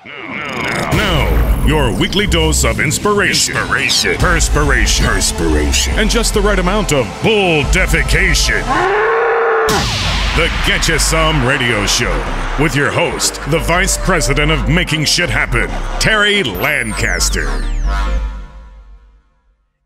Now, your weekly dose of inspiration, perspiration, and just the right amount of bull defecation. The Get You Some Radio Show with your host, the Vice President of Making Shit Happen, Terry Lancaster.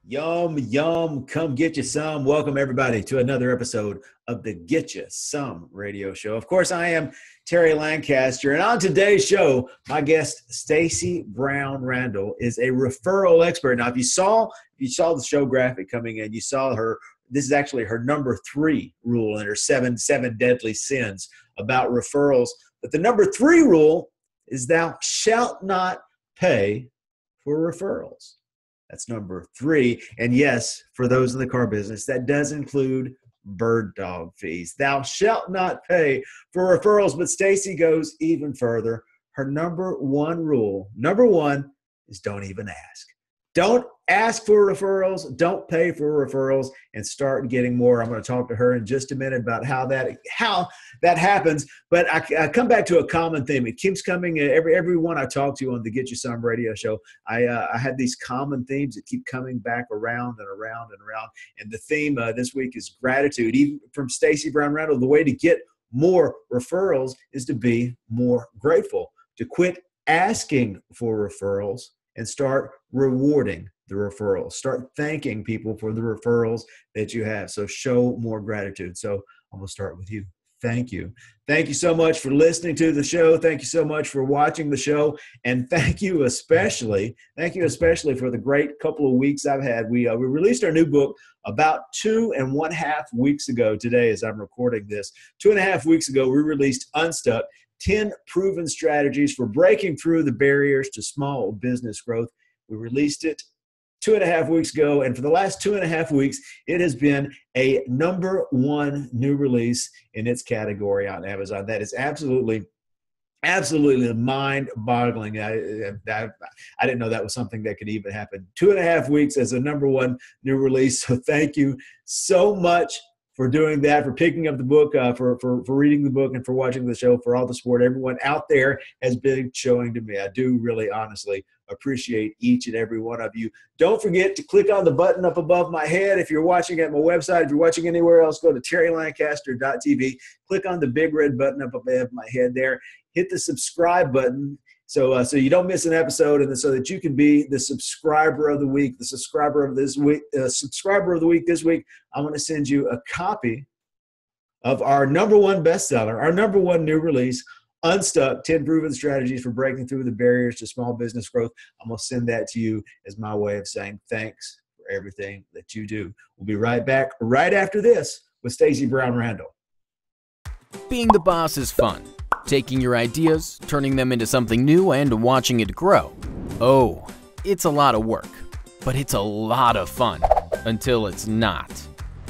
Yum, yum, come get you some. Welcome, everybody, to another episode of the Get You Some Radio Show. Of course, I am Terry Lancaster, and on today's show, my guest, Stacey Brown Randall, is a referral expert. Now, if you saw the show graphic coming in, you saw her. This is actually her number 3 rule in her seven deadly sins about referrals. But the number 3 rule is thou shalt not pay for referrals. That's number 3. And yes, for those in the car business, that does include bird dog fees. Thou shalt not pay for referrals. But Stacey goes even further. Her number 1 rule, number 1, is don't even ask. Don't ask for referrals. Don't pay for referrals, and start getting more. I'm going to talk to her in just a minute about how that happens. But I come back to a common theme. It keeps coming. Everyone I talk to on the Get You Some Radio Show, I had these common themes that keep coming back around and around and around. And the theme this week is gratitude. Even from Stacey Brown Randall, the way to get more referrals is to be more grateful, to quit asking for referrals and start rewarding the referrals. Start thanking people for the referrals that you have. So show more gratitude. So I'm going to start with you. Thank you. Thank you so much for listening to the show. Thank you so much for watching the show. And thank you especially for the great couple of weeks I've had. We released our new book about 2.5 weeks ago today as I'm recording this. 2.5 weeks ago, we released Unstuck, 10 proven strategies for breaking through the barriers to small business growth. We released it 2.5 weeks ago, and for the last 2.5 weeks, it has been a number 1 new release in its category on Amazon. That is absolutely mind-boggling. I didn't know that was something that could even happen. 2.5 weeks as a number 1 new release. So thank you so much for doing that, for picking up the book, for reading the book, and for watching the show, for all the support everyone out there has been showing to me. I do really honestly appreciate each and every one of you. Don't forget to click on the button up above my head. If you're watching at my website, if you're watching anywhere else, go to terrylancaster.tv. Click on the big red button up above my head there. Hit the subscribe button so you don't miss an episode, and so that you can be the subscriber of the week, the subscriber of this week, subscriber of the week this week. I'm going to send you a copy of our number 1 bestseller, our number 1 new release, Unstuck, 10 Proven Strategies for Breaking Through the Barriers to Small Business Growth. I'm going to send that to you as my way of saying thanks for everything that you do. We'll be right back right after this with Stacey Brown Randall. Being the boss is fun. Taking your ideas, turning them into something new, and watching it grow. Oh, it's a lot of work, but it's a lot of fun, until it's not.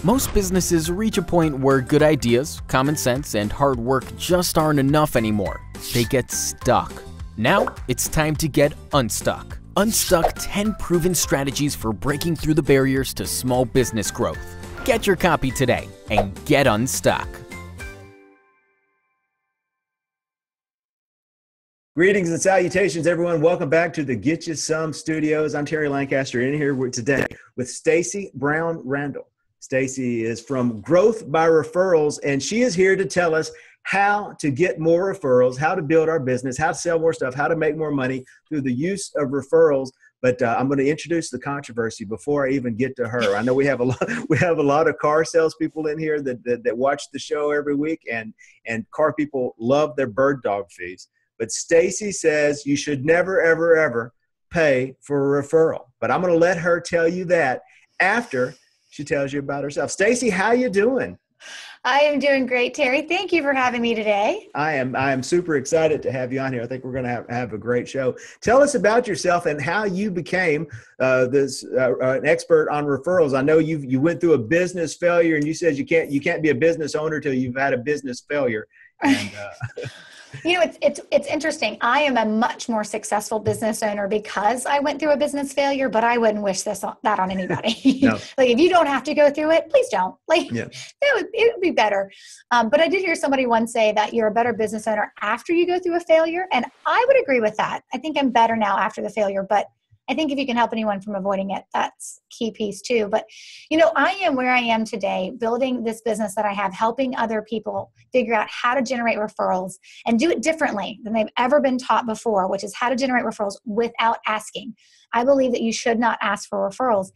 Most businesses reach a point where good ideas, common sense, and hard work just aren't enough anymore. They get stuck. Now, it's time to get unstuck. Unstuck 10 proven strategies for breaking through the barriers to small business growth. Get your copy today and get unstuck. Greetings and salutations, everyone. Welcome back to the Get You Some Studios. I'm Terry Lancaster in here today with Stacey Brown Randall. Stacey is from Growth by Referrals, and she is here to tell us how to get more referrals, how to build our business, how to sell more stuff, how to make more money through the use of referrals. But I'm going to introduce the controversy before I even get to her. I know we have a lot of car salespeople in here that watch the show every week, and car people love their bird dog fees. But Stacey says you should never, ever, ever pay for a referral. But I'm going to let her tell you that after she tells you about herself. Stacey, how you doing? I am doing great, Terry. Thank you for having me today. I am super excited to have you on here. I think we're going to have a great show. Tell us about yourself and how you became an expert on referrals. I know you went through a business failure, and you said you can't be a business owner till you've had a business failure. And, It's interesting. I am a much more successwoul business owner because I went through a business failure, but I wouldn't wish that on anybody. No. Like, if you don't have to go through it, please don't. Like, Yeah. it would be better. But I did hear somebody once say that you're a better business owner after you go through a failure. And I would agree with that. I think I'm better now after the failure, but I think if you can help anyone from avoiding it, that's key piece too. But, I am where I am today, building this business that I have, helping other people figure out how to generate referrals and do it differently than they've ever been taught before, which is how to generate referrals without asking. I believe that you should not ask for referrals.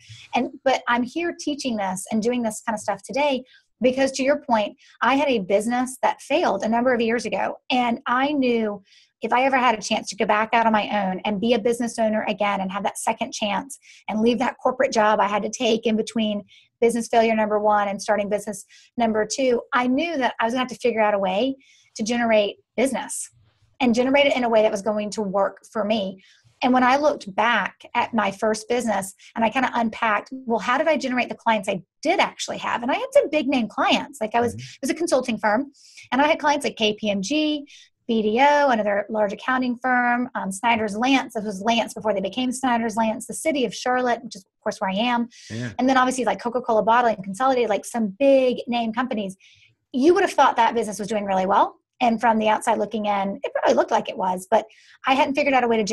But I'm here teaching this and doing this kind of stuff today because, to your point, I had a business that failed a number of years ago. And I knew if I ever had a chance to go back out on my own and be a business owner again and have that second chance and leave that corporate job I had to take in between business failure number one and starting business number two, I knew that I was going to have to figure out a way to generate business and generate it in a way that was going to work for me. And when I looked back at my first business and I kind of unpacked, well, how did I generate the clients I did actually have? And I had some big name clients. Like, it was a consulting firm, and I had clients like KPMG, BDO, another large accounting firm, Snyder's Lance. This was Lance before they became Snyder's Lance, the city of Charlotte, which is, of course, where I am. Yeah. And then obviously like Coca-Cola Bottling, Consolidated, like some big name companies. You would have thought that business was doing really well. And from the outside looking in, it probably looked like it was, but I hadn't figured out a way to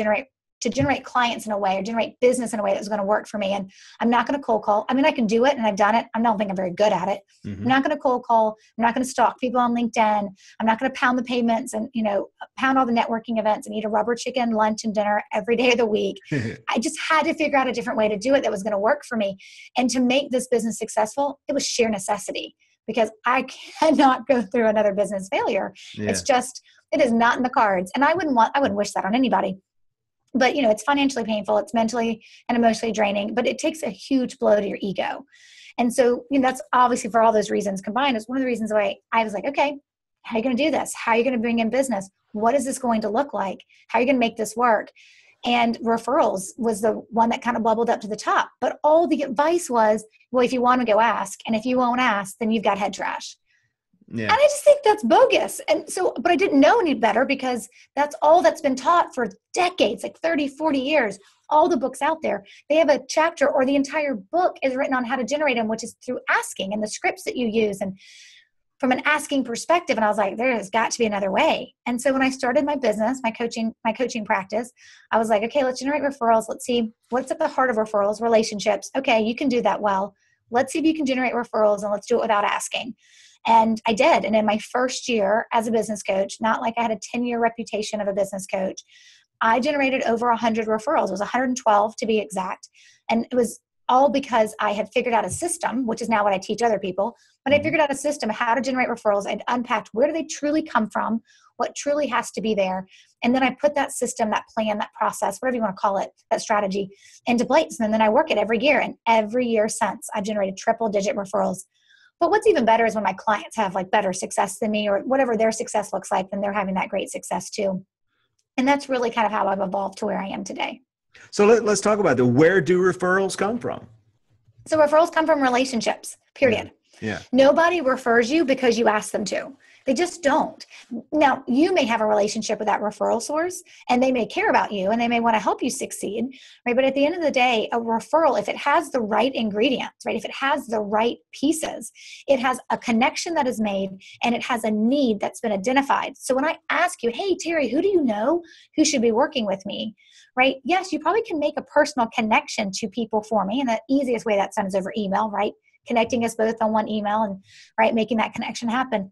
generate clients in a way or generate business in a way that was going to work for me. And I'm not going to cold call. I mean, I can do it and I've done it. I don't think I'm very good at it. I'm not going to cold call. I'm not going to stalk people on LinkedIn. I'm not going to pound the pavements and, pound all the networking events and eat a rubber chicken lunch and dinner every day of the week. I just had to figure out a different way to do it that was going to work for me. And to make this business successful, it was sheer necessity because I cannot go through another business failure. Yeah. It is not in the cards. And I wouldn't wish that on anybody. But, it's financially painful. It's mentally and emotionally draining, but it takes a huge blow to your ego. And so, that's obviously for all those reasons combined is one of the reasons why I was like, okay, how are you going to do this? How are you going to bring in business? What is this going to look like? How are you going to make this work? And referrals was the one that kind of bubbled up to the top. But all the advice was, well, if you want to go ask, and if you won't ask, then you've got head trash. Yeah. And I just think that's bogus. And so, but I didn't know any better because that's all that's been taught for decades, like 30, 40 years. All the books out there, they have a chapter or the entire book is written on how to generate them, which is through asking and the scripts that you use and from an asking perspective. And I was like, there has got to be another way. And so when I started my business, my coaching practice, I was like, okay, let's generate referrals. Let's see what's at the heart of referrals, relationships. Okay, you can do that well. Let's see if you can generate referrals and let's do it without asking. And I did. And in my first year as a business coach, not like I had a 10-year reputation of a business coach, I generated over 100 referrals. It was 112 to be exact. And it was all because I had figured out a system, which is now what I teach other people. But I figured out a system how to generate referrals and unpacked where do they truly come from, what truly has to be there. And then I put that system, that plan, that process, whatever you want to call it, that strategy into place. And then I work it every year. And every year since, I've generated triple-digit referrals. But what's even better is when my clients have like better success than me or whatever their success looks like, then they're having that great success too. And that's really kind of how I've evolved to where I am today. So let's talk about where do referrals come from? So referrals come from relationships, period. Yeah. Nobody refers you because you ask them to. They just don't. Now, you may have a relationship with that referral source and they may care about you and they may want to help you succeed, right? But at the end of the day, a referral, if it has the right ingredients, right? If it has the right pieces, it has a connection that is made and it has a need that's been identified. So when I ask you, hey, Terry, who do you know who should be working with me, right? Yes, you probably can make a personal connection to people for me. And the easiest way that's done is over email, right? Connecting us both on one email and right, making that connection happen.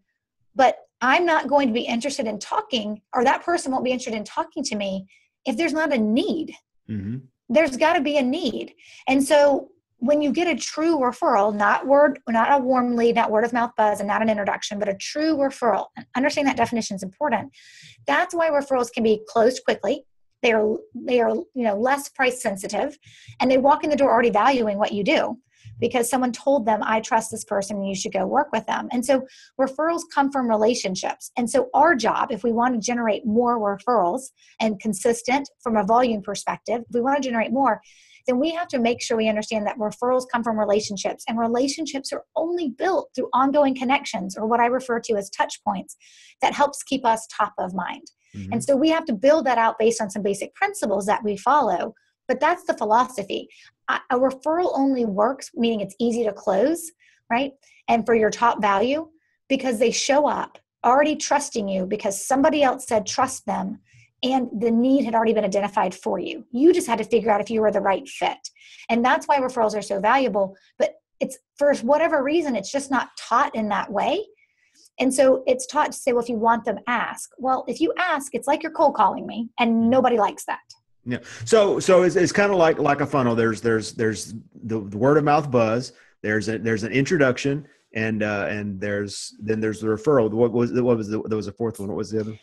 But I'm not going to be interested in talking, or that person won't be interested in talking to me if there's not a need. Mm-hmm. There's got to be a need. And so when you get a true referral, not a warm lead, not word of mouth buzz, and not an introduction, but a true referral, and understanding that definition is important. That's why referrals can be closed quickly. They are less price sensitive, and they walk in the door already valuing what you do, because someone told them, I trust this person and you should go work with them. And so referrals come from relationships. And so our job, if we want to generate more referrals and consistent from a volume perspective, if we want to generate more, then we have to make sure we understand that referrals come from relationships, and relationships are only built through ongoing connections, or what I refer to as touch points, that helps keep us top of mind. Mm-hmm. And so we have to build that out based on some basic principles that we follow. But that's the philosophy. A referral only works, meaning it's easy to close, right? And for your top value, because they show up already trusting you because somebody else said trust them, and the need had already been identified for you. You just had to figure out if you were the right fit. And that's why referrals are so valuable. But it's, for whatever reason, it's just not taught in that way. And so it's taught to say, well, if you want them, ask. Well, if you ask, it's like you're cold calling me, and nobody likes that. Yeah. So it's kind of like a funnel. There's the word of mouth buzz. There's an introduction, and there's the referral. What was there was a fourth one. What was the other?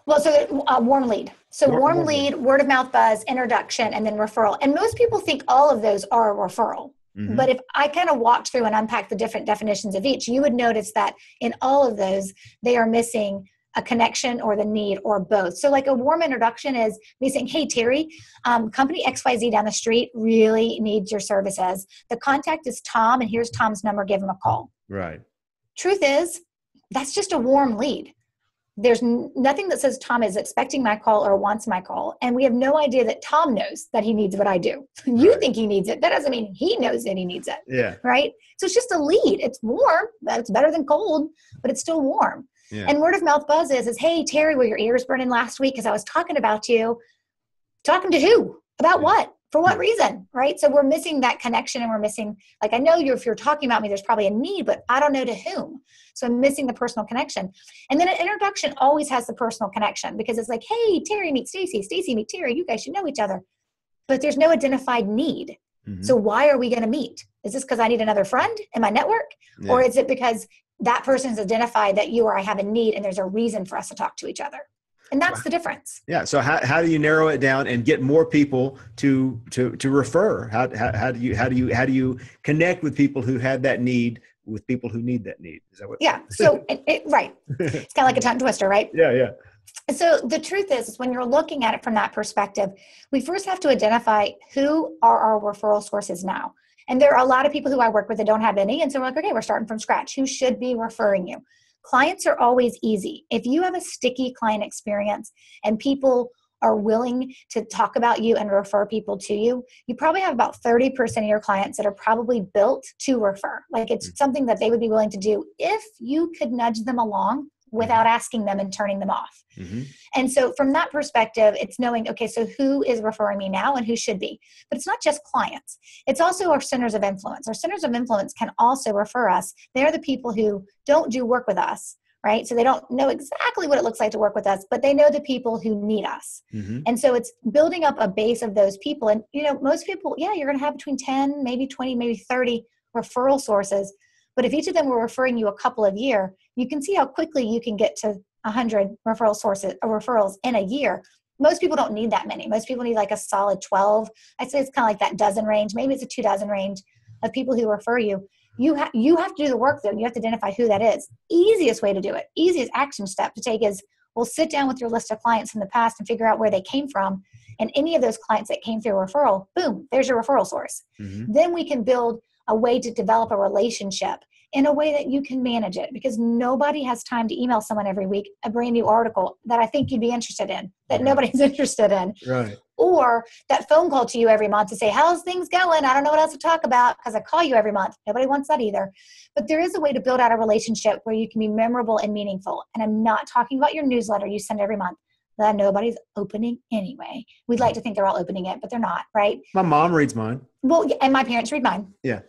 Well, so warm lead. So warm lead, word of mouth buzz, introduction, and then referral. And most people think all of those are a referral. Mm-hmm. But if I kind of walked through and unpacked the different definitions of each, you would notice that in all of those, they are missing a connection or the need or both. So like a warm introduction is me saying, hey, Terry, company XYZ down the street really needs your services. The contact is Tom, and here's Tom's number. Give him a call. Right. Truth is, that's just a warm lead. There's nothing that says Tom is expecting my call or wants my call. And we have no idea that Tom knows that he needs what I do. You think he needs it. That doesn't mean he knows that he needs it. Yeah. Right? So it's just a lead. It's warm. It's better than cold, but it's still warm. Yeah. And word of mouth buzz is, hey, Terry, were your ears burning last week because I was talking about you? Talking to who? About what? For what reason? Right? So we're missing that connection, and we're missing, like, I know if you're talking about me, there's probably a need, but I don't know to whom. So I'm missing the personal connection. And then an introduction always has the personal connection, because it's like, hey, Terry, meet Stacey. Stacey, meet Terry. You guys should know each other. But there's no identified need. Mm-hmm. So why are we going to meet? Is this because I need another friend in my network? Yeah. Or is it because that person's identified that you or I have a need, and there's a reason for us to talk to each other? And that's the difference. Yeah. So how do you narrow it down and get more people to refer? How do you connect with people who had that need with people who need that need? Is that what? Yeah. So right. It's kind of like a tongue twister, right? Yeah. Yeah. So the truth is when you're looking at it from that perspective, we first have to identify who are our referral sources now. And there are a lot of people who I work with that don't have any. And so we're like, okay, we're starting from scratch. Who should be referring you? Clients are always easy. If you have a sticky client experience and people are willing to talk about you and refer people to you, you probably have about 30% of your clients that are probably built to refer. Like it's something that they would be willing to do if you could nudge them along without asking them and turning them off. Mm-hmm. And so from that perspective, it's knowing, okay, so who is referring me now and who should be? But it's not just clients. It's also our centers of influence. Our centers of influence can also refer us. They're the people who don't do work with us, right? So they don't know exactly what it looks like to work with us, but they know the people who need us. Mm-hmm. And so it's building up a base of those people. And, you know, most people, yeah, you're going to have between 10, maybe 20, maybe 30 referral sources. But if each of them were referring you a couple of year, you can see how quickly you can get to 100 referral sources or referrals in a year. Most people don't need that many. Most people need like a solid 12. I'd say it's kind of like that dozen range. Maybe it's a 2 dozen range of people who refer you. You have to do the work though. You have to identify who that is. Easiest way to do it, easiest action step to take is, well, sit down with your list of clients from the past and figure out where they came from. And any of those clients that came through a referral, boom, there's your referral source. Mm-hmm. Then we can build a way to develop a relationship in a way that you can manage it, because nobody has time to email someone every week a brand new article that I think you'd be interested in, that nobody's interested in. Right. Or that phone call to you every month to say, how's things going? I don't know what else to talk about because I call you every month. Nobody wants that either. But there is a way to build out a relationship where you can be memorable and meaningful. And I'm not talking about your newsletter you send every month that nobody's opening anyway. We'd like to think they're all opening it, but they're not, right? My mom reads mine. Well, and my parents read mine. Yeah.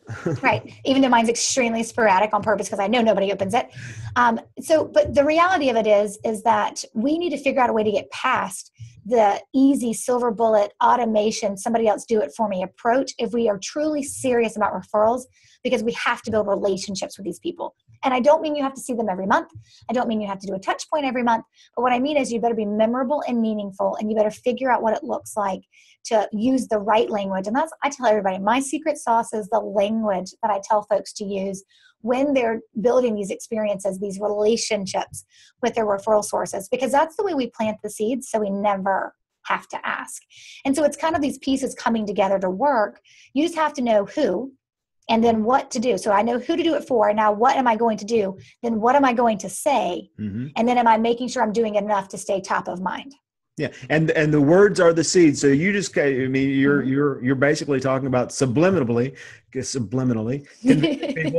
Right. Even though mine's extremely sporadic on purpose because I know nobody opens it. But the reality of it is that we need to figure out a way to get past the easy silver bullet automation, somebody else do it for me approach if we are truly serious about referrals, because we have to build relationships with these people. And I don't mean you have to see them every month. I don't mean you have to do a touch point every month. But what I mean is you better be memorable and meaningful, and you better figure out what it looks like to use the right language. And that's, I tell everybody, my secret sauce is the language that I tell folks to use when they're building these experiences, these relationships with their referral sources, because that's the way we plant the seeds so we never have to ask. And so it's kind of these pieces coming together to work. You just have to know who and then what to do. So I know who to do it for. Now, what am I going to do? Then what am I going to say? And then am I making sure I'm doing it enough to stay top of mind? Yeah, and the words are the seed. So you just, I mean, you're basically talking about subliminally convincing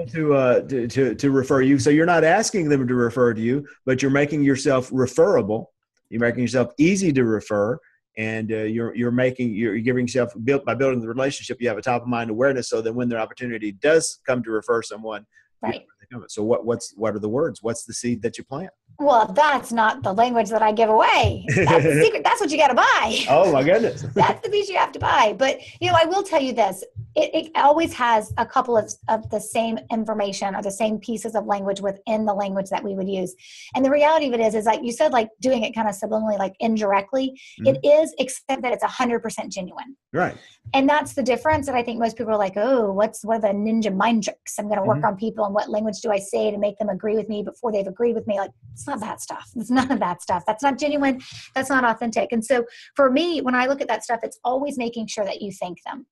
people to refer you. So you're not asking them to refer to you, but you're making yourself referable. You're making yourself easy to refer, and you're giving yourself by building the relationship. You have a top of mind awareness, so that when the opportunity does come to refer someone, right. So what are the words? What's the seed that you plant? Well, that's not the language that I give away. That's the secret. That's what you got to buy. Oh my goodness. That's the piece you have to buy. But, I will tell you this. It always has a couple of the same information or the same pieces of language within the language that we would use. And the reality of it is like you said, like doing it kind of subliminally, like indirectly, it is, except that it's 100% genuine. Right. And that's the difference that I think most people are like, oh, what are the ninja mind tricks? I'm going to work on people, and what language do I say to make them agree with me before they've agreed with me? Like, it's not that stuff. It's none of that stuff. That's not genuine. That's not authentic. And so for me, when I look at that stuff, it's always making sure that you thank them.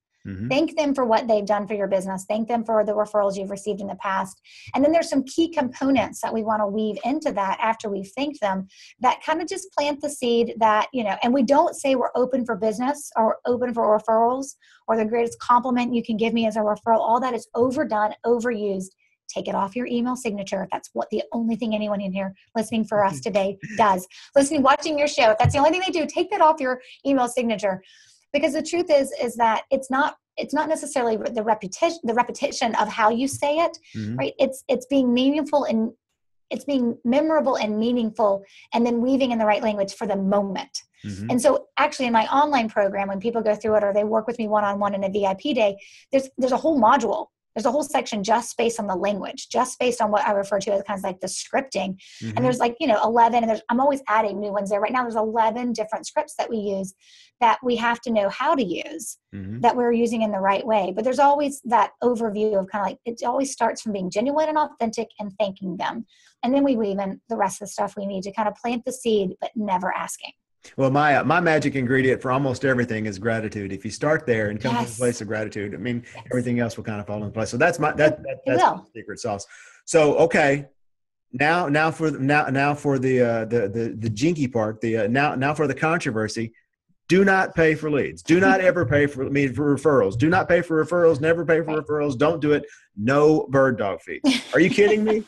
Thank them for what they've done for your business. Thank them for the referrals you've received in the past. And then there's some key components that we want to weave into that after we've thanked them that kind of just plant the seed that, and we don't say we're open for business or open for referrals or the greatest compliment you can give me as a referral. All that is overdone, overused. Take it off your email signature. If that's the only thing anyone in here listening for us today does. Watching your show, if that's the only thing they do, take that off your email signature. Because the truth is that it's not necessarily the repetition of how you say it, right? It's being meaningful and it's being memorable and meaningful, and then weaving in the right language for the moment. And so actually in my online program, when people go through it or they work with me one-on-one in a VIP day, there's a whole module. There's a whole section just based on the language, just based on what I refer to as kind of like the scripting. And there's 11, and I'm always adding new ones there. Right now there's 11 different scripts that we use that we have to know how to use, that we're using in the right way. But there's always that overview of kind of like, it always starts from being genuine and authentic and thanking them. And then we weave in the rest of the stuff we need to kind of plant the seed, but never asking. Well, my magic ingredient for almost everything is gratitude. If you start there and come to the place of gratitude, I mean, everything else will kind of fall into place. So that's my secret sauce. So okay, now for the jinky part. Now for the controversy. Do not pay for leads. Do not ever pay for referrals. Do not pay for referrals. Never pay for referrals. Don't do it. No bird dog fees. Are you kidding me?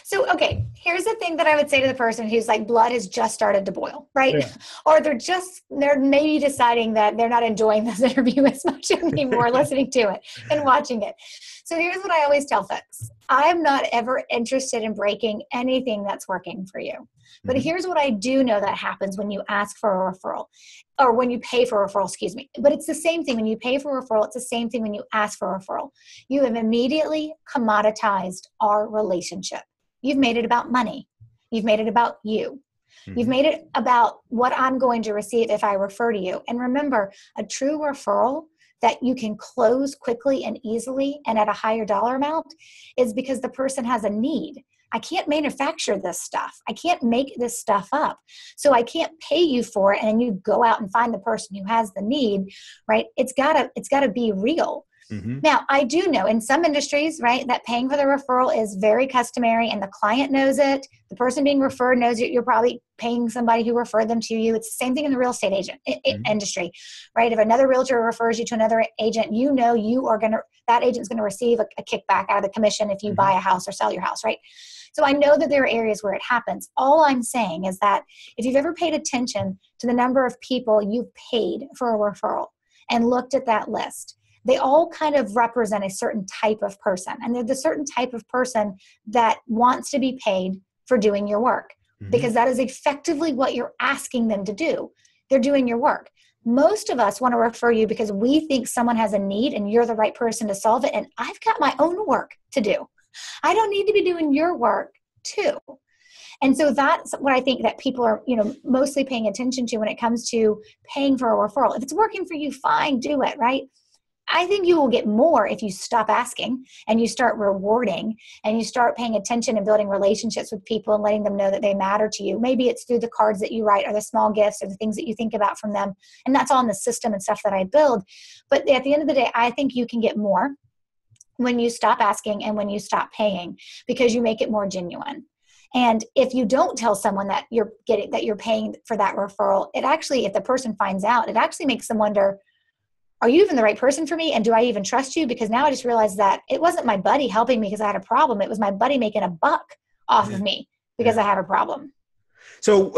So, okay, here's the thing that I would say to the person who's like, blood has just started to boil, right? Yeah. Or they're maybe deciding that they're not enjoying this interview as much anymore, listening to it and watching it. So here's what I always tell folks. I'm not ever interested in breaking anything that's working for you. But here's what I do know that happens when you ask for a referral, or when you pay for a referral, excuse me. But it's the same thing when you pay for a referral. It's the same thing when you ask for a referral. You have immediately commoditized our relationship. You've made it about money. You've made it about you. You've made it about what I'm going to receive if I refer to you. And remember, a true referral that you can close quickly and easily and at a higher dollar amount is because the person has a need. I can't manufacture this stuff. I can't make this stuff up. So I can't pay you for it and you go out and find the person who has the need, right? It's gotta be real. Now, I do know in some industries, right, that paying for the referral is very customary and the client knows it. The person being referred knows you're probably paying somebody who referred them to you. It's the same thing in the real estate agent industry, right? If another realtor refers you to another agent, that agent's going to receive a kickback out of the commission if you buy a house or sell your house, right? So I know that there are areas where it happens. All I'm saying is that if you've ever paid attention to the number of people you've paid for a referral and looked at that list, they all kind of represent a certain type of person. And they're the certain type of person that wants to be paid for doing your work, because that is effectively what you're asking them to do. They're doing your work. Most of us want to refer you because we think someone has a need and you're the right person to solve it. And I've got my own work to do. I don't need to be doing your work too. And so that's what I think that people are, mostly paying attention to when it comes to paying for a referral. If it's working for you, fine, do it, right? I think you will get more if you stop asking and you start rewarding and you start paying attention and building relationships with people and letting them know that they matter to you. Maybe it's through the cards that you write or the small gifts or the things that you think about from them. And that's all in the system and stuff that I build. But at the end of the day, I think you can get more when you stop asking and when you stop paying, because you make it more genuine. And if you don't tell someone that you're paying for that referral, it actually, if the person finds out, it actually makes them wonder, are you even the right person for me? And do I even trust you? Because now I just realized that it wasn't my buddy helping me because I had a problem. It was my buddy making a buck off of me because I had a problem. So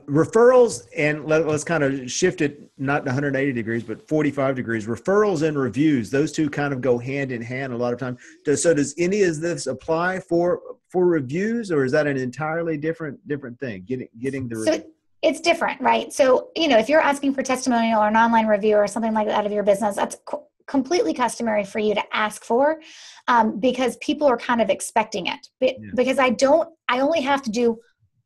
referrals, and let's kind of shift it, not 180 degrees, but 45 degrees. Referrals and reviews, those two kind of go hand in hand a lot of time. So does any of this apply for reviews, or is that an entirely different thing, getting the review? So it's different, right? So, if you're asking for testimonial or an online review or something like that of your business, that's completely customary for you to ask for, because people are kind of expecting it. Because I only have to do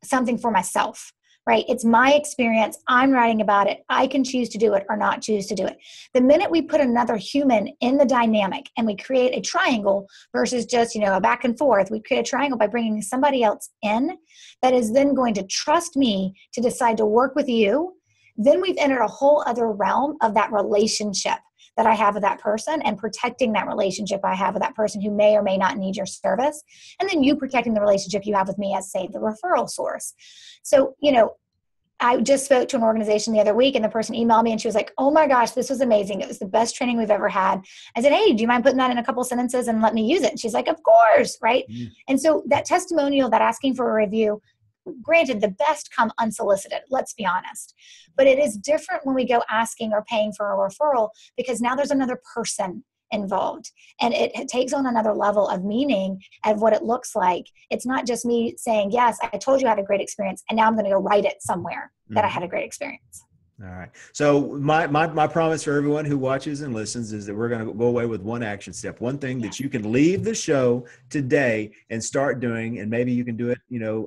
something for myself, right? It's my experience. I'm writing about it. I can choose to do it or not choose to do it. The minute we put another human in the dynamic and we create a triangle versus just, a back and forth, we create a triangle by bringing somebody else in that is then going to trust me to decide to work with you. Then we've entered a whole other realm of that relationship that I have with that person and protecting that relationship I have with that person who may or may not need your service. And then you protecting the relationship you have with me as, say, the referral source. So, I just spoke to an organization the other week and the person emailed me and she was like, oh my gosh, this was amazing. It was the best training we've ever had. I said, hey, do you mind putting that in a couple sentences and let me use it? And she's like, of course, right? And so that testimonial, that asking for a review, granted, the best come unsolicited, let's be honest. But it is different when we go asking or paying for a referral, because now there's another person involved and it takes on another level of meaning of what it looks like. It's not just me saying, yes, I told you I had a great experience and now I'm going to go write it somewhere that I had a great experience. All right. So my promise for everyone who watches and listens is that we're going to go away with one action step, one thing that you can leave the show today and start doing. And maybe you can do it,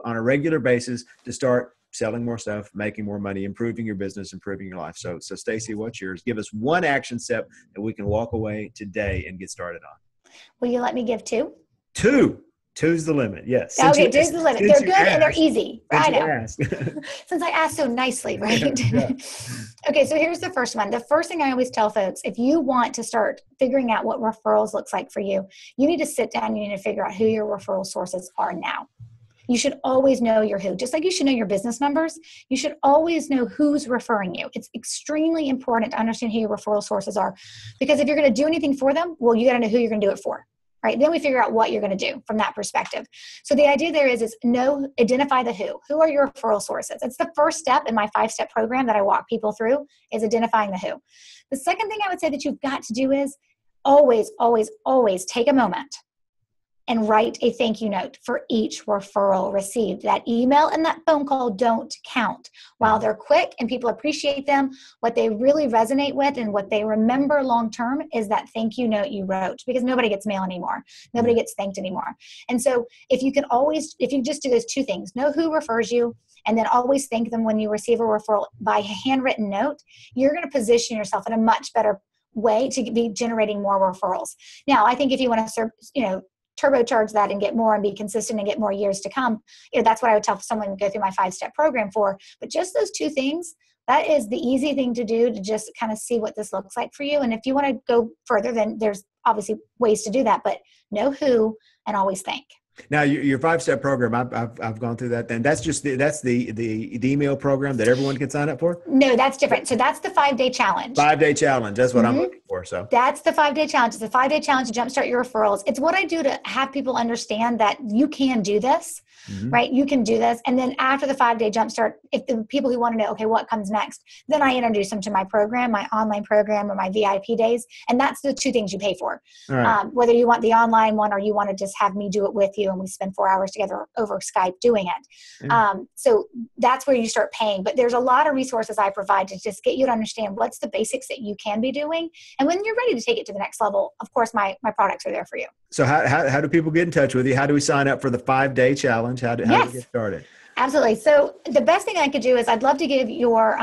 on a regular basis to start selling more stuff, making more money, improving your business, improving your life. So Stacey, what's yours? Give us one action step that we can walk away today and get started on. Will you let me give two? Two's the limit. Yes. Okay, two's the limit. They're good and they're easy. I know. Since I asked so nicely, right? Okay, so here's the first one. The first thing I always tell folks, if you want to start figuring out what referrals looks like for you, you need to sit down, you need to figure out who your referral sources are now. You should always know your who. Just like you should know your business numbers, you should always know who's referring you. It's extremely important to understand who your referral sources are, because if you're going to do anything for them, well, you got to know who you're going to do it for. Right? Then we figure out what you're going to do from that perspective. So the idea there is identify the who. Who are your referral sources? It's the first step in my 5-step program that I walk people through, is identifying the who. The second thing I would say that you've got to do is always, always, always take a moment and write a thank you note for each referral received. That email and that phone call don't count. While they're quick and people appreciate them, what they really resonate with and what they remember long-term is that thank you note you wrote, because nobody gets mail anymore. Nobody gets thanked anymore. And so if you just do those two things, know who refers you, and then always thank them when you receive a referral by a handwritten note, you're going to position yourself in a much better way to be generating more referrals. Now, I think if you want to, turbocharge that and get more and be consistent and get more years to come, that's what I would tell someone to go through my 5-step program for. But just those two things, that is the easy thing to do to just kind of see what this looks like for you. And if you want to go further, then there's obviously ways to do that, but know who and always thank. Now your 5-step program, I've gone through that. Then that's the email program that everyone can sign up for. No, that's different. So that's the 5-day challenge. 5-day challenge. That's what I'm looking for. So that's the 5-day challenge. It's a 5-day challenge to jumpstart your referrals. It's what I do to have people understand that you can do this, right? You can do this. And then after the 5-day jumpstart, if the people who want to know, okay, what comes next, then I introduce them to my program, my online program, or my VIP days. And that's the two things you pay for. Right. Whether you want the online one or you want to just have me do it with you and we spend 4 hours together over Skype doing it. So that's where you start paying. But there's a lot of resources I provide to just get you to understand what's the basics that you can be doing. And when you're ready to take it to the next level, of course, my products are there for you. So how do people get in touch with you? How do we sign up for the 5-day challenge? How do we get started? Absolutely. So the best thing I could do is I'd love to give your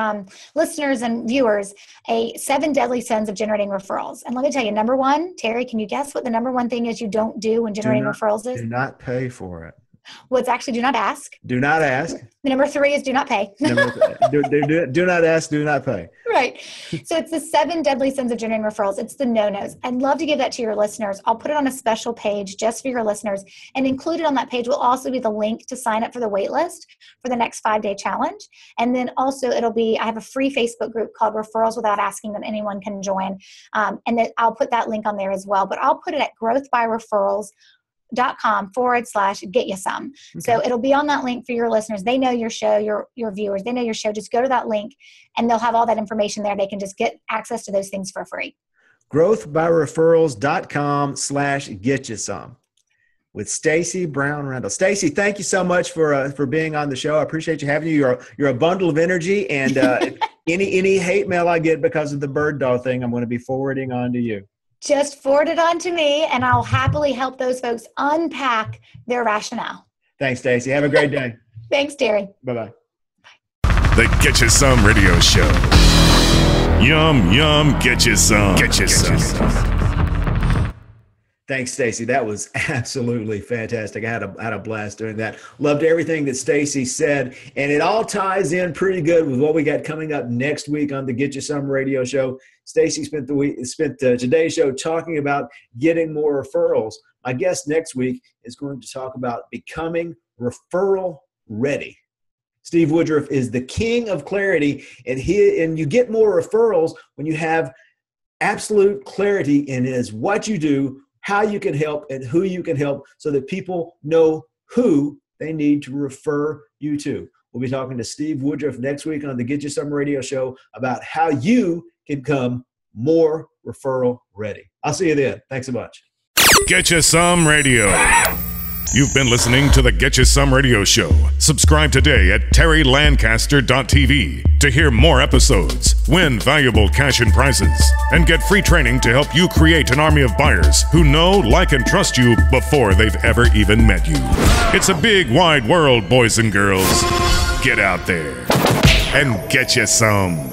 listeners and viewers a 7 deadly sins of generating referrals. And let me tell you, number one, Terry, can you guess what the number one thing is you don't do when generating referrals is? Do not pay for it. Well, it's actually do not ask. Do not ask. Number 3 is do not pay. Do not ask, do not pay. Right. So it's the 7 deadly sins of generating referrals. It's the no-nos. I'd love to give that to your listeners. I'll put it on a special page just for your listeners. And included on that page will also be the link to sign up for the wait list for the next 5-day challenge. And then also I have a free Facebook group called Referrals Without Asking that anyone can join. And then I'll put that link on there as well. But I'll put it at growthbyreferrals.com/get you some. Okay. So it'll be on that link for your listeners. They know your show, your viewers, they know your show. Just go to that link and they'll have all that information there. They can just get access to those things for free. growthbyreferrals.com/get you some with Stacey Brown Randall. Stacey, thank you so much for being on the show. I appreciate you having you. You're a bundle of energy, and any hate mail I get because of the bird dog thing, I'm going to be forwarding on to you. Just forward it on to me, and I'll happily help those folks unpack their rationale. Thanks, Stacey. Have a great day. Thanks, Terry. Bye-bye. The Get You Some Radio Show. Yum, yum, get you some. Get you some. Thanks, Stacey. That was absolutely fantastic. I had a blast doing that. Loved everything that Stacey said, and it all ties in pretty good with what we got coming up next week on the Get You Some Radio Show. Stacey spent today's show talking about getting more referrals. My guest next week is going to talk about becoming referral ready. Steve Woodruff is the king of clarity, and you get more referrals when you have absolute clarity in what you do, how you can help, and who you can help, so that people know who they need to refer you to. We'll be talking to Steve Woodruff next week on the Get You Some Radio Show about how you can become more referral ready. I'll see you then. Thanks so much. Get You Some Radio. You've been listening to the Get You Some Radio Show. Subscribe today at terrylancaster.tv to hear more episodes, win valuable cash and prizes, and get free training to help you create an army of buyers who know, like, and trust you before they've ever even met you. It's a big, wide world, boys and girls. Get out there and get you some.